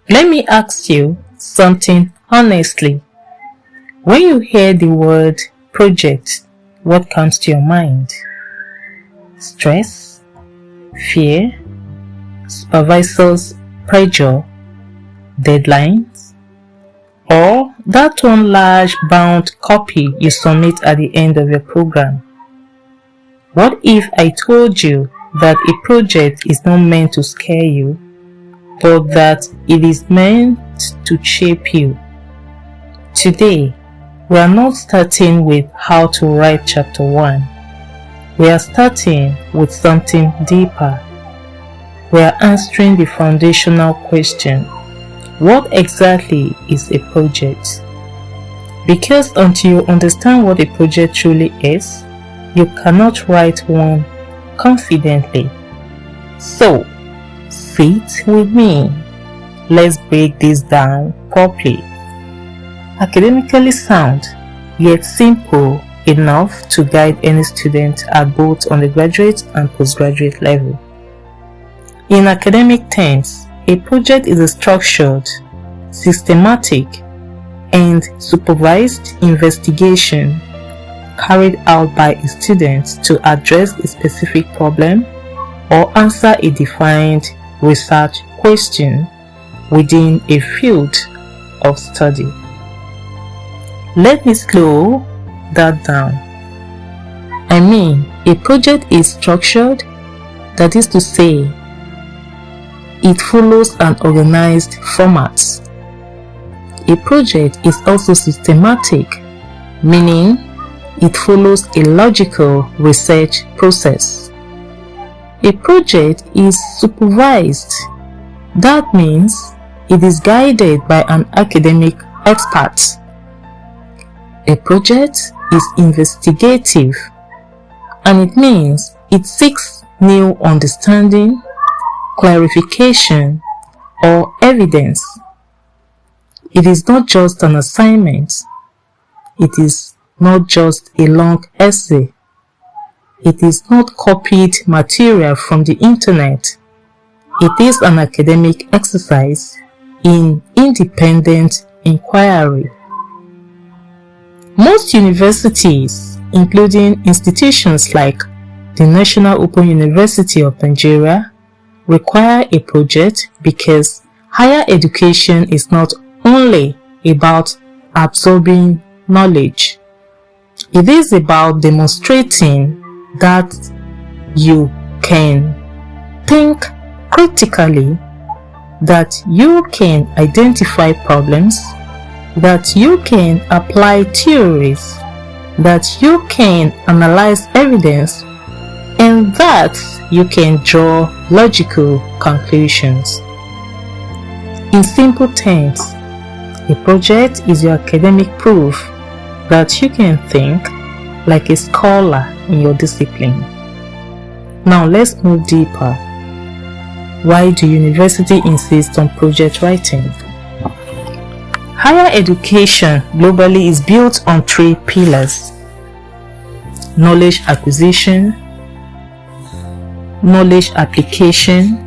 Let me ask you something honestly. When you hear the word project, what comes to your mind? Stress? Fear? Supervisor's pressure? Deadlines? Or that one large bound copy you submit at the end of your program? What if I told you that a project is not meant to scare you, but that it is meant to shape you? Today, we are not starting with how to write chapter 1. We are starting with something deeper. We are answering the foundational question: what exactly is a project? Because until you understand what a project truly is, you cannot write one confidently. So, sit with me. Let's break this down properly. Academically sound, yet simple enough to guide any student at both undergraduate and postgraduate level. In academic terms, a project is a structured, systematic, and supervised investigation carried out by a student to address a specific problem or answer a defined research question within a field of study. Let me slow that down. I mean, a project is structured, that is to say, it follows an organized format. A project is also systematic, meaning it follows a logical research process. A project is supervised. That means it is guided by an academic expert. A project is investigative, and it means it seeks new understanding, clarification, or evidence. It is not just an assignment. It is not just a long essay. It is not copied material from the internet. It is an academic exercise in independent inquiry. Most universities, including institutions like the National Open University of Nigeria, require a project because higher education is not only about absorbing knowledge. It is about demonstrating that you can think critically, that you can identify problems, that you can apply theories, that you can analyze evidence, and that you can draw logical conclusions. In simple terms, a project is your academic proof that you can think like a scholar in your discipline. Now let's move deeper. Why do universities insist on project writing? Higher education globally is built on 3 pillars: knowledge acquisition, knowledge application,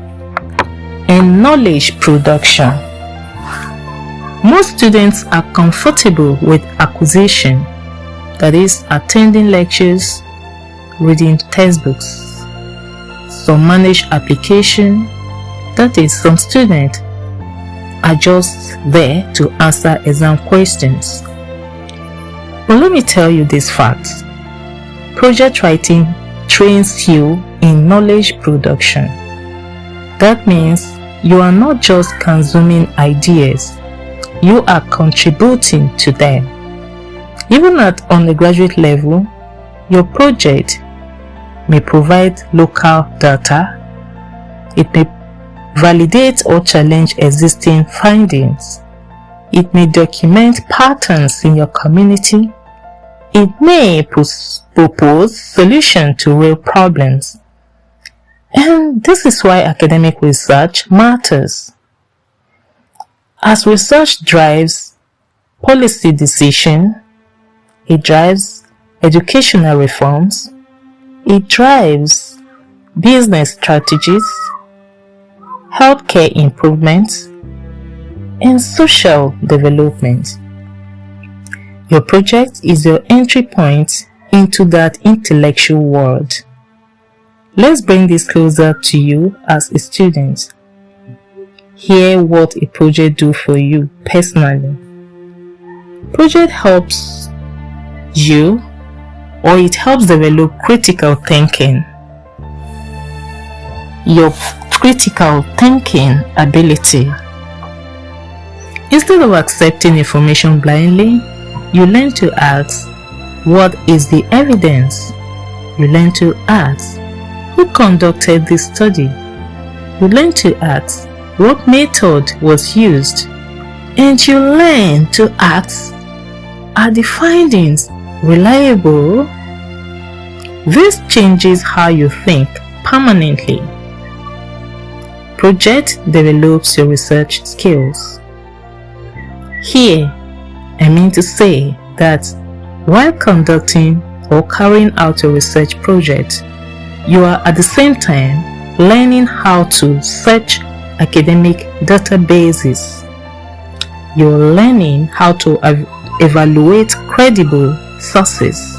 and knowledge production. Most students are comfortable with acquisition, that is, attending lectures, reading textbooks. Some manage application, that is, some students are just there to answer exam questions. But let me tell you this fact: project writing trains you in knowledge production. That means you are not just consuming ideas, you are contributing to them. Even at undergraduate level, your project may provide local data, it may validate or challenge existing findings, it may document patterns in your community, it may propose solutions to real problems. And this is why academic research matters. As research drives policy decision, it drives educational reforms, it drives business strategies, healthcare improvements, and social development. Your project is your entry point into that intellectual world. Let's bring this closer to you as a student. Hear what a project do for you personally. Project helps you, or it helps develop critical thinking. Your critical thinking ability. Instead of accepting information blindly, you learn to ask, what is the evidence? You learn to ask, who conducted this study? You learn to ask, what method was used? And you learn to ask, are the findings reliable? This changes how you think permanently. Project develops your research skills. Here, I mean to say that while conducting or carrying out a research project, you are at the same time learning how to search academic databases. You're learning how to evaluate credible sources.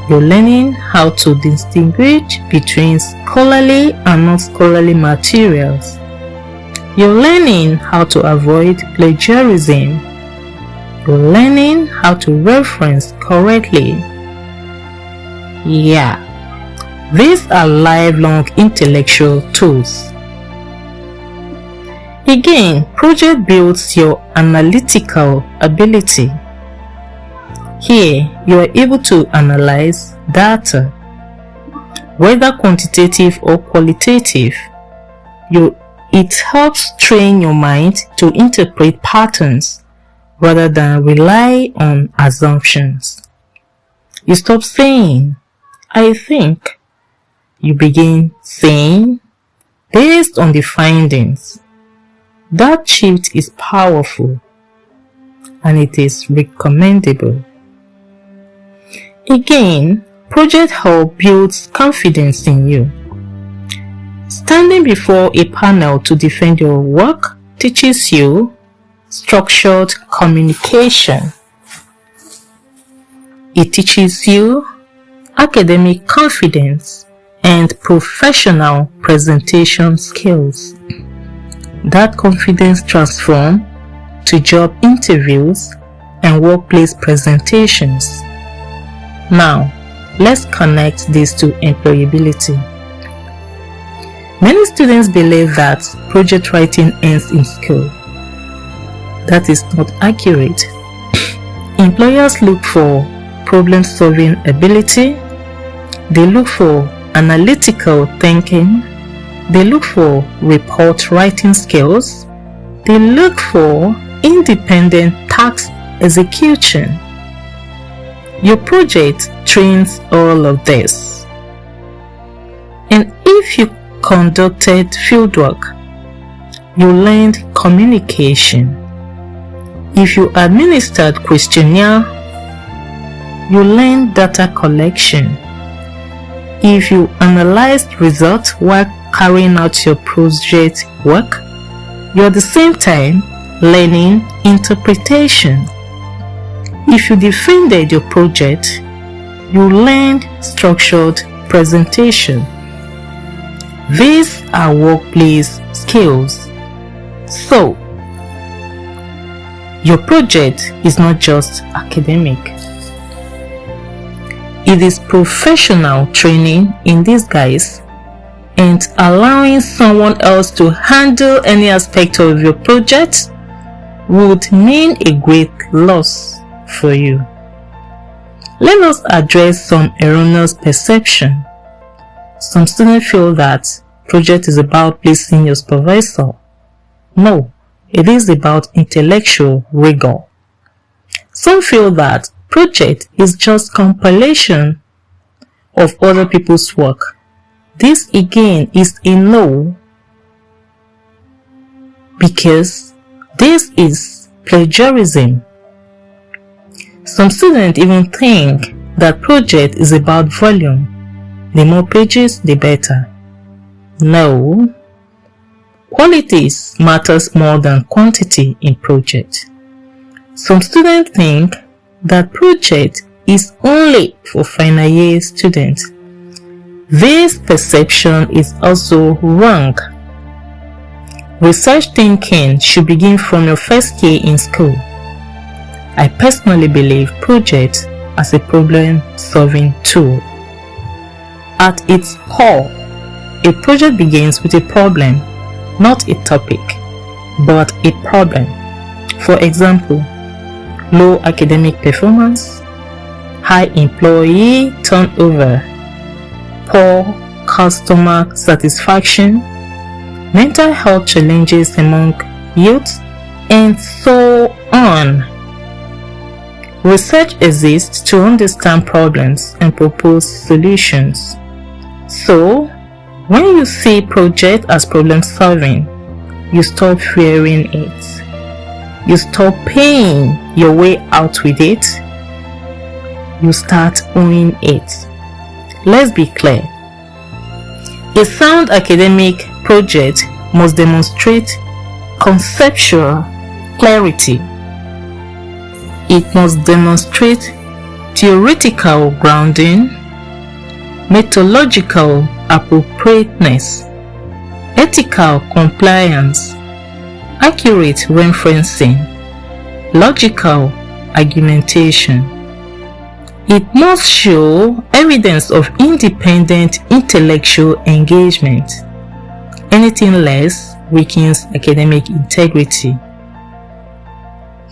You're learning how to distinguish between scholarly and non-scholarly materials. You're learning how to avoid plagiarism. You're learning how to reference correctly. Yeah, these are lifelong intellectual tools. Again, project builds your analytical ability. Here, you are able to analyze data, whether quantitative or qualitative. It helps train your mind to interpret patterns rather than rely on assumptions. You stop saying, I think. You begin saying, based on the findings. That shift is powerful and it is recommendable. Again, project help builds confidence in you. Standing before a panel to defend your work teaches you structured communication. It teaches you academic confidence and professional presentation skills. That confidence transforms to job interviews and workplace presentations. Now, let's connect this to employability. Many students believe that project writing ends in school. That is not accurate. Employers look for problem-solving ability. They look for analytical thinking. They look for report writing skills. They look for independent task execution. Your project trains all of this. And if you conducted fieldwork, you learned communication. If you administered questionnaire, you learned data collection. If you analyzed results while carrying out your project work, you are at the same time learning interpretation. If you defended your project, you learned structured presentation. These are workplace skills. So, your project is not just academic. It is professional training in disguise, and allowing someone else to handle any aspect of your project would mean a great loss for you. Let us address some erroneous perception. Some students feel that project is about pleasing your supervisor. No, it is about intellectual rigor. Some feel that project is just compilation of other people's work. This again is a no, because this is plagiarism. Some students even think that project is about volume. The more pages, the better. No. Qualities matters more than quantity in project. Some students think that project is only for final year students. This perception is also wrong. Research thinking should begin from your first year in school. I personally believe project as a problem-solving tool. At its core, a project begins with a problem, not a topic, but a problem. For example, low academic performance, high employee turnover, poor customer satisfaction, mental health challenges among youth, and so on. Research exists to understand problems and propose solutions. So, when you see project as problem solving, you stop fearing it. You stop paying your way out with it. You start owning it. Let's be clear. A sound academic project must demonstrate conceptual clarity. It must demonstrate theoretical grounding, methodological appropriateness, ethical compliance, accurate referencing, logical argumentation. It must show evidence of independent intellectual engagement. Anything less weakens academic integrity.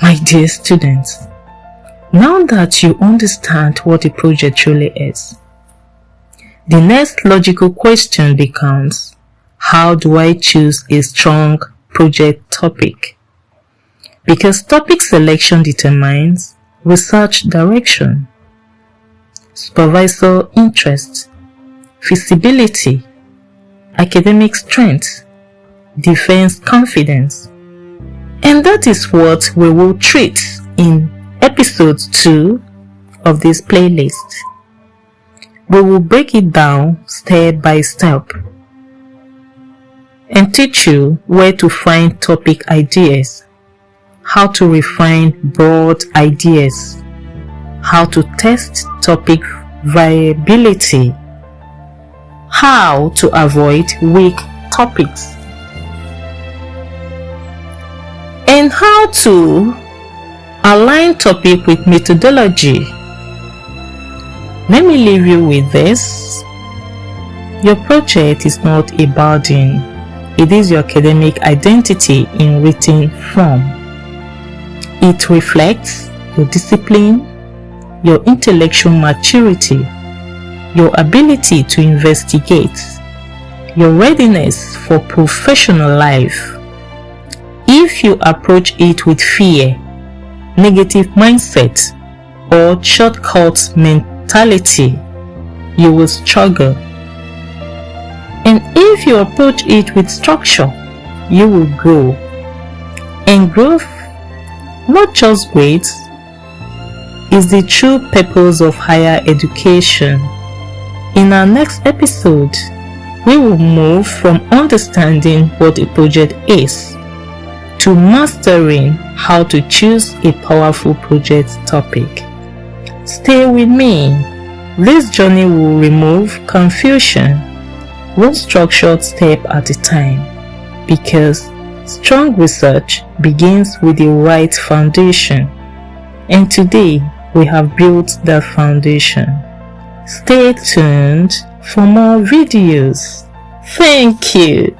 My dear students, now that you understand what a project truly is, the next logical question becomes, how do I choose a strong project topic? Because topic selection determines research direction, supervisor interest, feasibility, academic strength, defense confidence. And that is what we will treat in episode 2 of this playlist. We will break it down step by step and teach you where to find topic ideas, how to refine broad ideas, how to test topic viability, how to avoid weak topics, and how to align topic with methodology. Let me leave you with this. Your project is not a burden. It is your academic identity in written form. It reflects your discipline, your intellectual maturity, your ability to investigate, your readiness for professional life. If you approach it with fear, negative mindset, or shortcut mentality, you will struggle. And if you approach it with structure, you will grow. And growth, not just grades, is the true purpose of higher education. In our next episode, we will move from understanding what a project is to mastering how to choose a powerful project topic. Stay with me. This journey will remove confusion, one structured step at a time, because strong research begins with the right foundation. And today, we have built that foundation. Stay tuned for more videos. Thank you.